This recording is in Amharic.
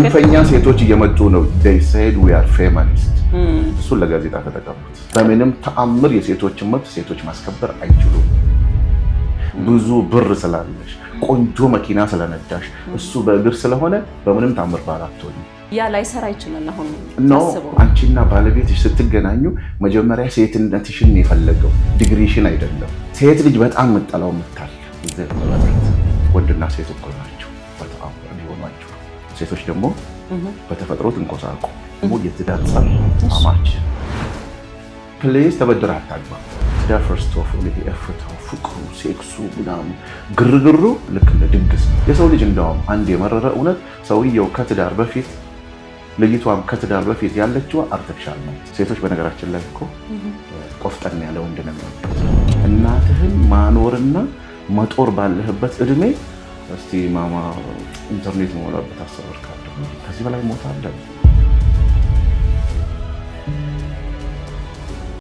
ጽንፈኛ ሴቶች እየመጡ ነው they said we are feminist እሱ ለጋዜጣ ተጠቀሙት በምንም ተአምር የሴቶችን መብት ሴቶች ማስከበር አይችሉም ብዙ ብር ስላለሽ ቆንጆ መኪና ስለነዳሽ እሱ በእግር ስለሆነ በምንም ተአምር ባላቶኝ ያ ላይ ሰራ ይችላል አሁን ነው አንቺና ባለቤትሽ ስትገናኙ መጀመሪያ ሴትነትሽን የፈለገው ዲግሪሽን አይደለም ሴት ልጅ በጣም መጣላው መጣል ወንድና ሴት እኩል ናቸው በጣም ሊሆናቸው ሴቶች ደግሞ በተፈጥሮ ትንቆሳቁ ሙሉ የትዳር ጸር አማች ፕሌስ ተበድራ አታግባ ትዳር ፈርስት ኦፍ ኦል ኤፍርታው ፍቅሩ ሴክሱ ምናምን ግርግሩ ልክ እንደ ድግስ የሰው ልጅ እንደውም አንድ የመረረ እውነት ሰውየው ከትዳር በፊት ለይቷም ከትዳር በፊት ያለችው አርቲፊሻል ነው ሴቶች በነገራችን ላይ እኮ ቆፍጠን ያለ ወንድ ነው እናትህን ማኖርና መጦር ባለህበት እድሜ እስቲ ማማ ኢንተርኔት ሞላበት አሰበርካለሁ ከዚህ በላይ ሞት አለ